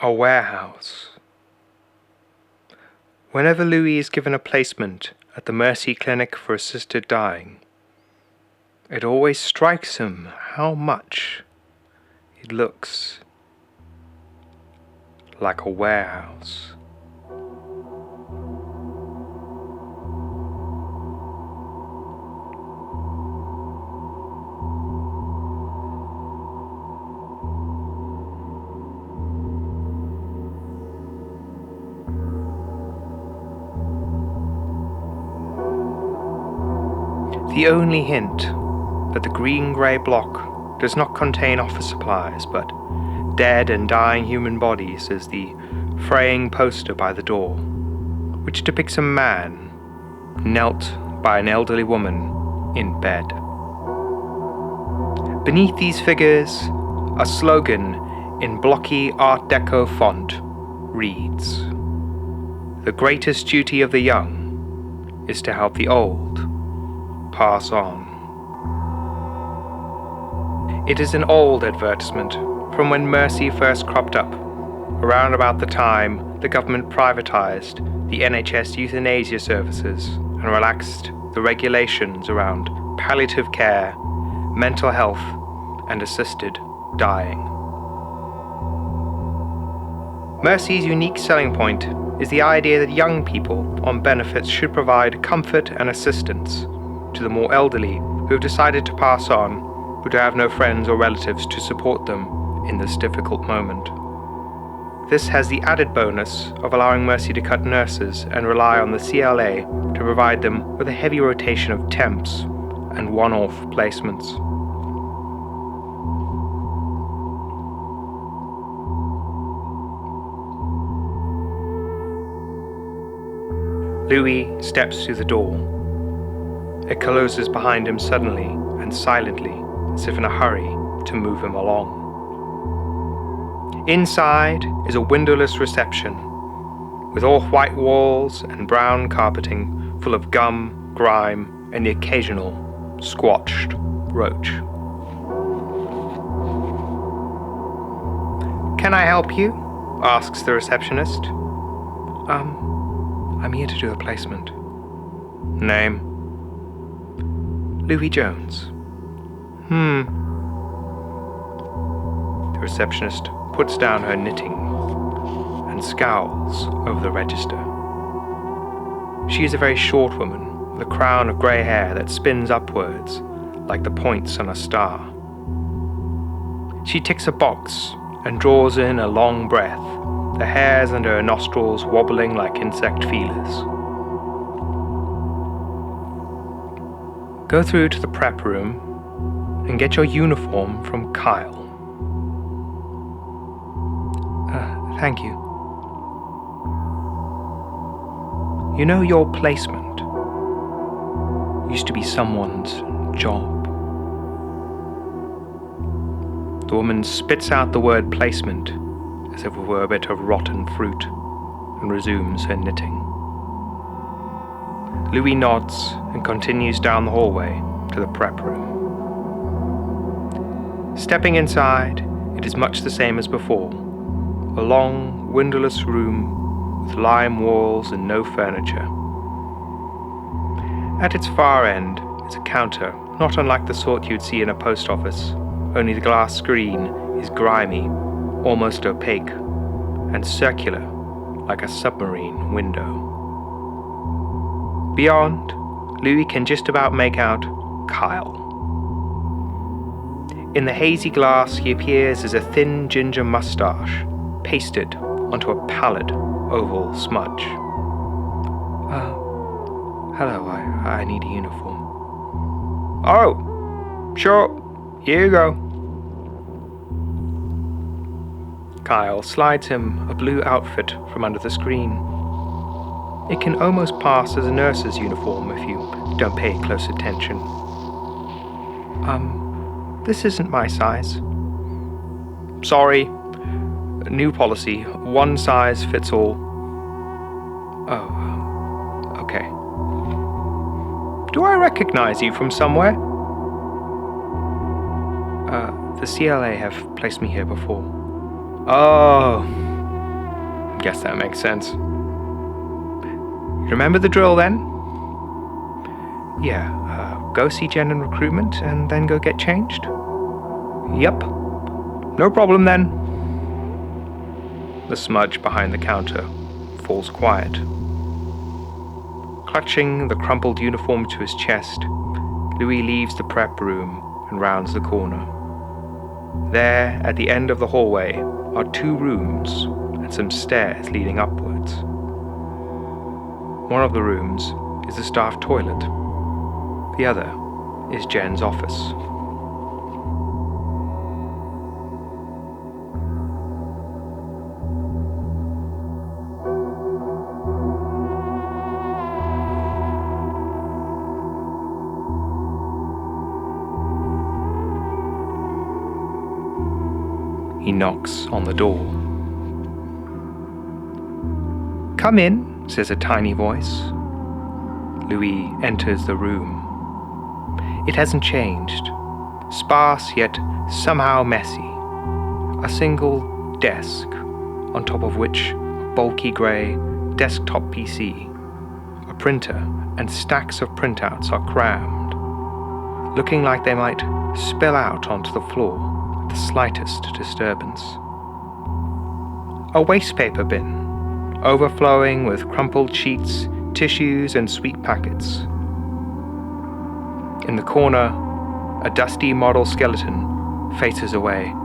A warehouse. Whenever Louie is given a placement at the Mercy Clinic for Assisted Dying, it always strikes him how much it looks like a warehouse. The only hint that the green-grey block does not contain office supplies but dead and dying human bodies is the fraying poster by the door, which depicts a man knelt by an elderly woman in bed. Beneath these figures, a slogan in blocky Art Deco font reads, "The greatest duty of the young is to help the old pass on." It is an old advertisement from when Mercy first cropped up, around about the time the government privatized the NHS euthanasia services and relaxed the regulations around palliative care, mental health, and assisted dying. Mercy's unique selling point is the idea that young people on benefits should provide comfort and assistance to the more elderly who have decided to pass on but who have no friends or relatives to support them in this difficult moment. This has the added bonus of allowing Mercy to cut nurses and rely on the CLA to provide them with a heavy rotation of temps and one-off placements. Louie steps through the door. It closes behind him suddenly and silently, as if in a hurry to move him along. Inside is a windowless reception, with all white walls and brown carpeting full of gum, grime, and the occasional squatched roach. "Can I help you?" asks the receptionist. I'm here to do a placement." "Name?" "Louie Jones." The receptionist puts down her knitting and scowls over the register. She is a very short woman with a crown of grey hair that spins upwards like the points on a star. She ticks a box and draws in a long breath, the hairs under her nostrils wobbling like insect feelers. "Go through to the prep room and get your uniform from Kyle." Thank you." "You know, your placement used to be someone's job." The woman spits out the word placement as if it were a bit of rotten fruit and resumes her knitting. Louie nods and continues down the hallway to the prep room. Stepping inside, it is much the same as before. A long, windowless room with lime walls and no furniture. At its far end is a counter, not unlike the sort you'd see in a post office, only the glass screen is grimy, almost opaque, and circular like a submarine window. Beyond, Louie can just about make out Kyle. In the hazy glass, he appears as a thin ginger mustache pasted onto a pallid oval smudge. Hello, I need a uniform." "Oh, sure, here you go." Kyle slides him a blue outfit from under the screen. It can almost pass as a nurse's uniform if you don't pay close attention. This isn't my size." "Sorry. New policy. One size fits all." "Oh, okay. Do I recognize you from somewhere?" The CLA have placed me here before." "Oh, Guess that makes sense. Remember the drill then? Yeah, go see Jen in recruitment and then go get changed? Yep. No problem then. The smudge behind the counter falls quiet. Clutching the crumpled uniform to his chest, Louie leaves the prep room and rounds the corner. There, at the end of the hallway, are 2 rooms and some stairs leading upwards. One of the rooms is the staff toilet. The other is Jen's office. He knocks on the door. "Come in," says a tiny voice. Louie enters the room. It hasn't changed. Sparse yet somehow messy. A single desk, on top of which a bulky grey desktop PC, a printer and stacks of printouts are crammed, looking like they might spill out onto the floor at the slightest disturbance. A wastepaper bin, overflowing with crumpled sheets, tissues and sweet packets. In the corner, a dusty model skeleton faces away,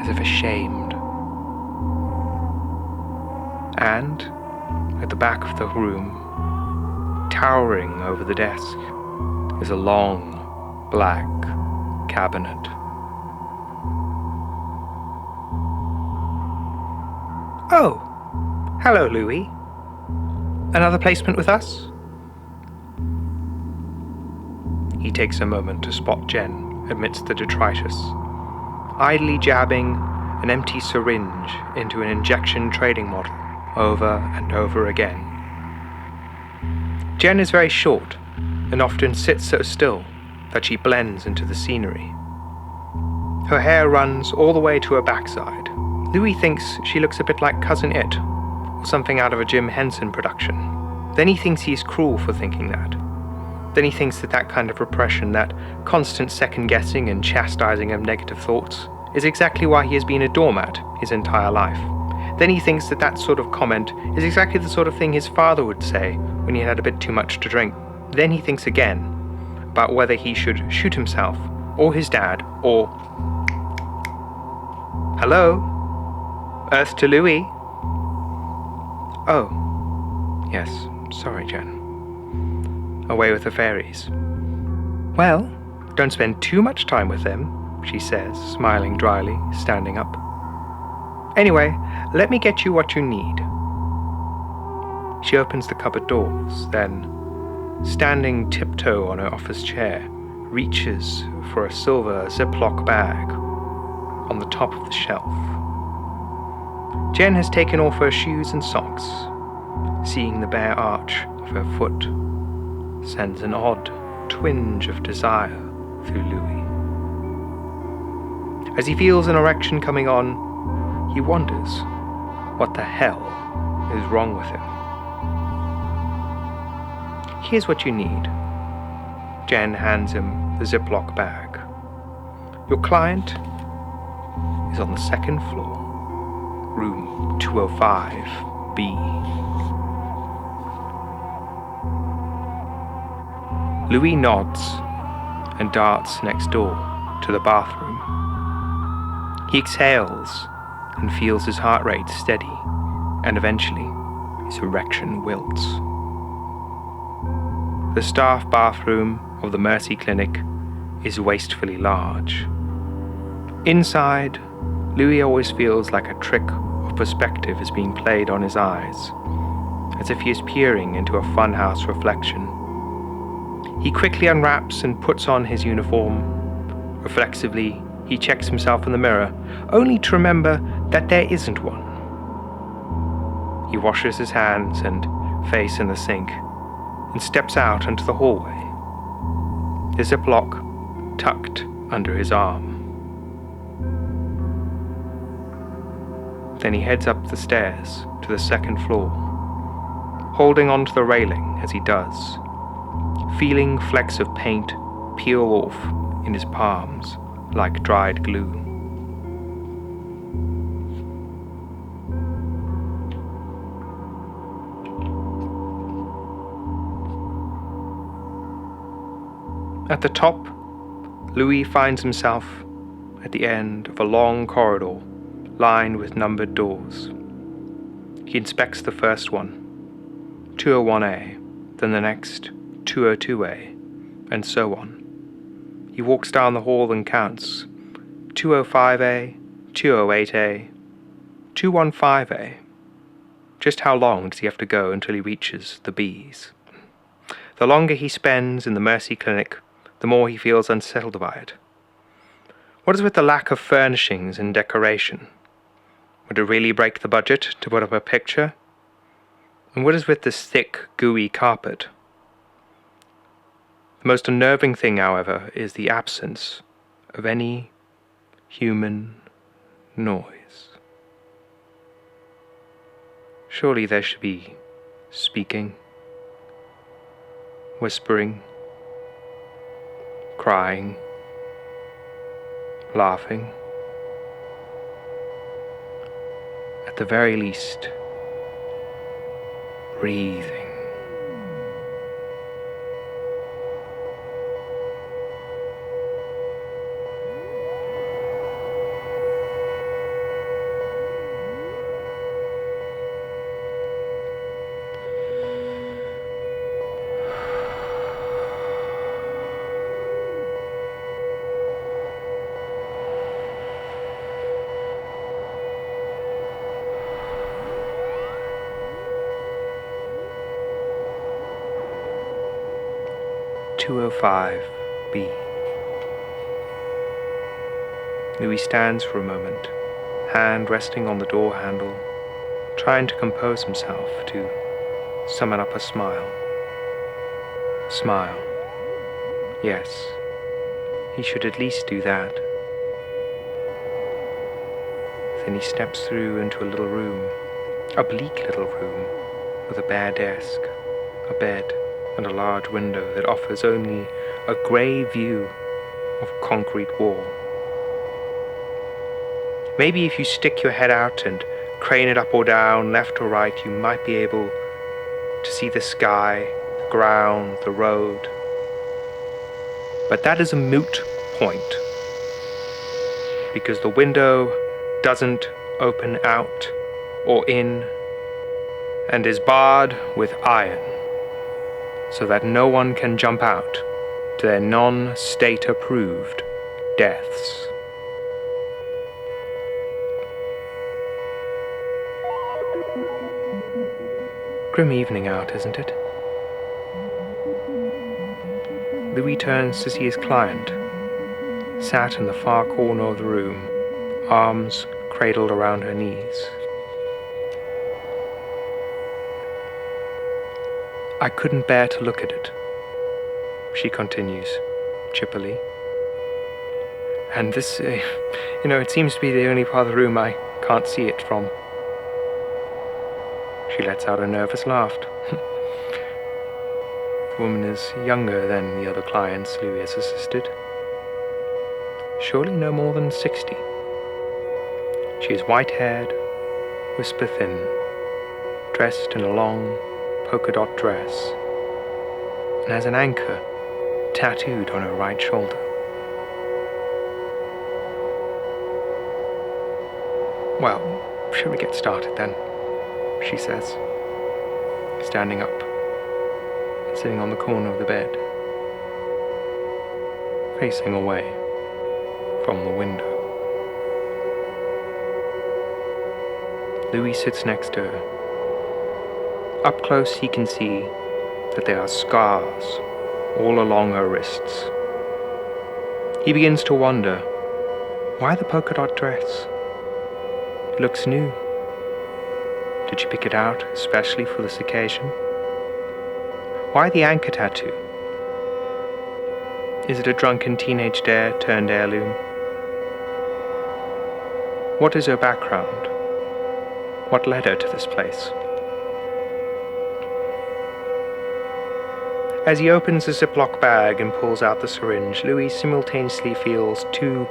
as if ashamed. And, at the back of the room, towering over the desk, is a long, black cabinet. "Oh, hello, Louie. Another placement with us?" He takes a moment to spot Jen amidst the detritus, idly jabbing an empty syringe into an injection trading model over and over again. Jen is very short and often sits so still that she blends into the scenery. Her hair runs all the way to her backside. Louie thinks she looks a bit like Cousin It, or something out of a Jim Henson production. Then he thinks he's cruel for thinking that. Then he thinks that kind of repression, that constant second-guessing and chastising of negative thoughts, is exactly why he has been a doormat his entire life. Then he thinks that sort of comment is exactly the sort of thing his father would say when he had a bit too much to drink. Then he thinks again about whether he should shoot himself, or his dad, or... "Hello? Earth to Louie?" "Oh, yes, sorry, Jen. Away with the fairies." "Well, don't spend too much time with them," she says, smiling dryly, standing up. "Anyway, let me get you what you need." She opens the cupboard doors, then, standing tiptoe on her office chair, reaches for a silver Ziploc bag on the top of the shelf. Jen has taken off her shoes and socks. Seeing the bare arch of her foot sends an odd twinge of desire through Louie. As he feels an erection coming on, he wonders what the hell is wrong with him. "Here's what you need." Jen hands him the Ziploc bag. "Your client is on the 2nd floor, room 205B. Louie nods and darts next door to the bathroom. He exhales and feels his heart rate steady, and eventually his erection wilts. The staff bathroom of the Mercy Clinic is wastefully large. Inside, Louie always feels like a trick of perspective is being played on his eyes, as if he is peering into a funhouse reflection. He quickly unwraps and puts on his uniform. Reflexively, he checks himself in the mirror, only to remember that there isn't one. He washes his hands and face in the sink, and steps out into the hallway, the Ziploc tucked under his arm. Then he heads up the stairs to the second floor, holding onto the railing as he does, feeling flecks of paint peel off in his palms like dried glue. At the top, Louie finds himself at the end of a long corridor lined with numbered doors. He inspects the first one, 201A, then the next, 202A, and so on. He walks down the hall and counts 205A, 208A, 215A. Just how long does he have to go until he reaches the B's? The longer he spends in the Mercy Clinic, the more he feels unsettled by it. What is with the lack of furnishings and decoration? Would it really break the budget to put up a picture? And what is with this thick, gooey carpet? The most unnerving thing, however, is the absence of any human noise. Surely there should be speaking, whispering, crying, laughing. At the very least, breathing. (205B). Louie stands for a moment, hand resting on the door handle, trying to compose himself to summon up a smile. Smile. Yes, he should at least do that. Then he steps through into a little room, a bleak little room, with a bare desk, a bed, and a large window that offers only a grey view of a concrete wall. Maybe if you stick your head out and crane it up or down, left or right, you might be able to see the sky, the ground, the road. But that is a moot point, because the window doesn't open out or in and is barred with iron, so that no one can jump out to their non-state approved deaths. Grim evening out, isn't it? Louie turns to see his client, sat in the far corner of the room, arms cradled around her knees. I couldn't bear to look at it, she continues, chippily. And this, it seems to be the only part of the room I can't see it from. She lets out a nervous laugh. The woman is younger than the other clients Louie has assisted. Surely no more than 60. She is white-haired, whisper-thin, dressed in a long polka dot dress, and has an anchor tattooed on her right shoulder. Well, shall we get started then? She says, standing up and sitting on the corner of the bed, facing away from the window. Louie sits next to her. Up close he can see that there are scars all along her wrists. He begins to wonder, why the polka dot dress? It looks new. Did she pick it out especially for this occasion? Why the anchor tattoo? Is it a drunken teenage dare turned heirloom? What is her background? what led her to this place. As he opens a Ziploc bag and pulls out the syringe, Louie simultaneously feels two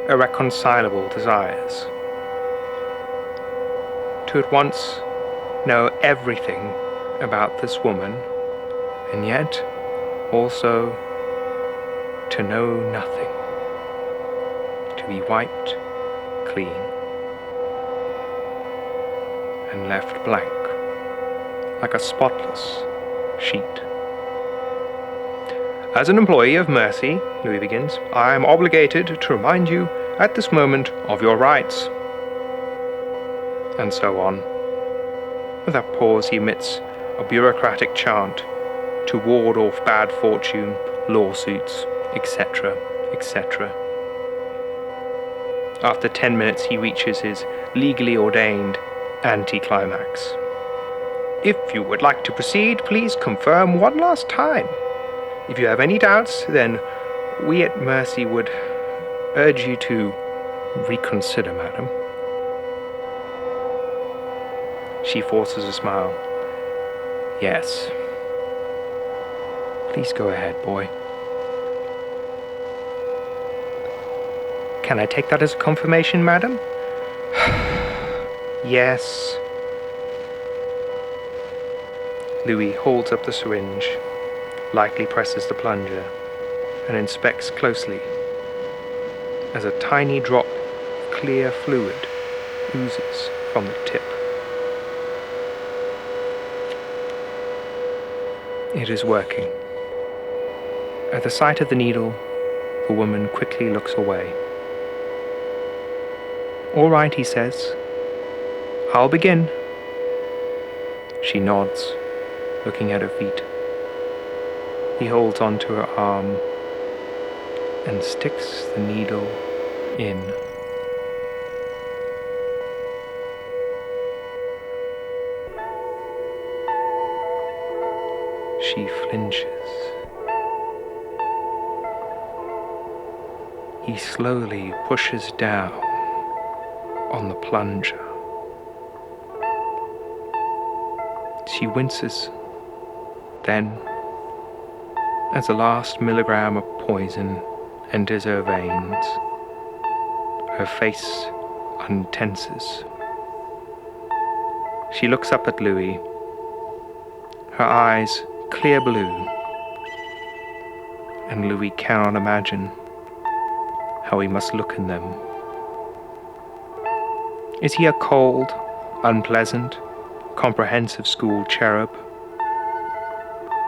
irreconcilable desires. To at once know everything about this woman, and yet also to know nothing. To be wiped clean and left blank, like a spotless sheet. As an employee of Mercy, Louis begins, I am obligated to remind you at this moment of your rights. And so on. Without pause, he emits a bureaucratic chant to ward off bad fortune, lawsuits, etc., etc. After 10 minutes, he reaches his legally ordained anticlimax. If you would like to proceed, please confirm one last time. If you have any doubts, then we at Mercy would urge you to reconsider, madam. She forces a smile. Yes. Please go ahead, boy. Can I take that as a confirmation, madam? Yes. Louis holds up the syringe, lightly presses the plunger, and inspects closely as a tiny drop of clear fluid oozes from the tip. It is working. At the sight of the needle, the woman quickly looks away. All right, he says. I'll begin. She nods, looking at her feet. He holds onto her arm and sticks the needle in. She flinches. He slowly pushes down on the plunger. She winces. Then, as the last milligram of poison enters her veins, her face untenses. She looks up at Louis, her eyes clear blue, and Louis cannot imagine how he must look in them. Is he a cold, unpleasant, comprehensive school cherub?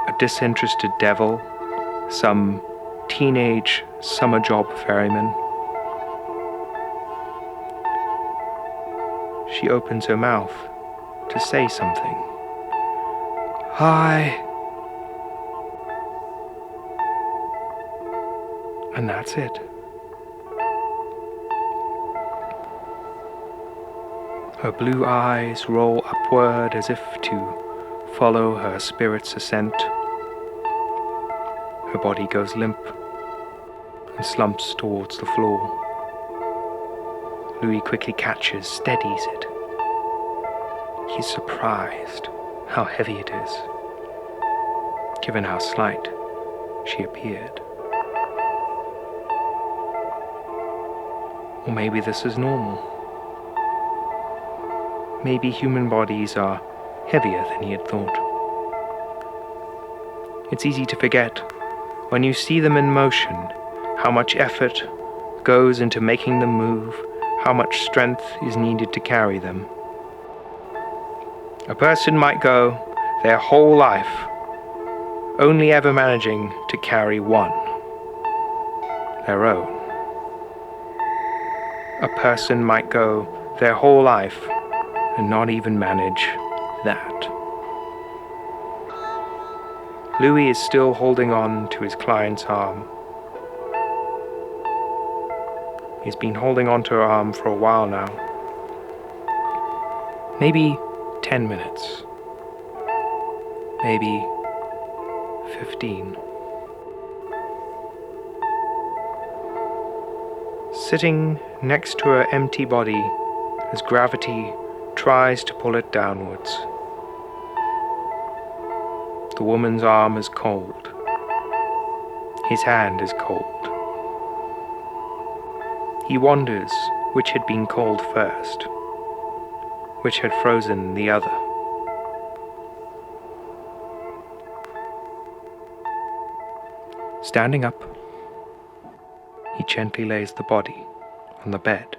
A disinterested devil? Some teenage summer job ferryman? She opens her mouth to say something. Hi. And that's it. Her blue eyes roll upward as if to follow her spirit's ascent. Her body goes limp and slumps towards the floor. Louis quickly catches, steadies it. He's surprised how heavy it is, given how slight she appeared. Or maybe this is normal. Maybe human bodies are heavier than he had thought. It's easy to forget, when you see them in motion, how much effort goes into making them move, how much strength is needed to carry them. A person might go their whole life only ever managing to carry one, their own. A person might go their whole life and not even manage that. Louis is still holding on to his client's arm. He's been holding on to her arm for a while now. Maybe 10 minutes. Maybe 15. Sitting next to her empty body as gravity tries to pull it downwards. The woman's arm is cold. His hand is cold. He wonders which had been cold first, which had frozen the other. Standing up, he gently lays the body on the bed,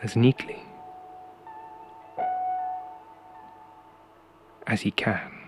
as neatly as he can.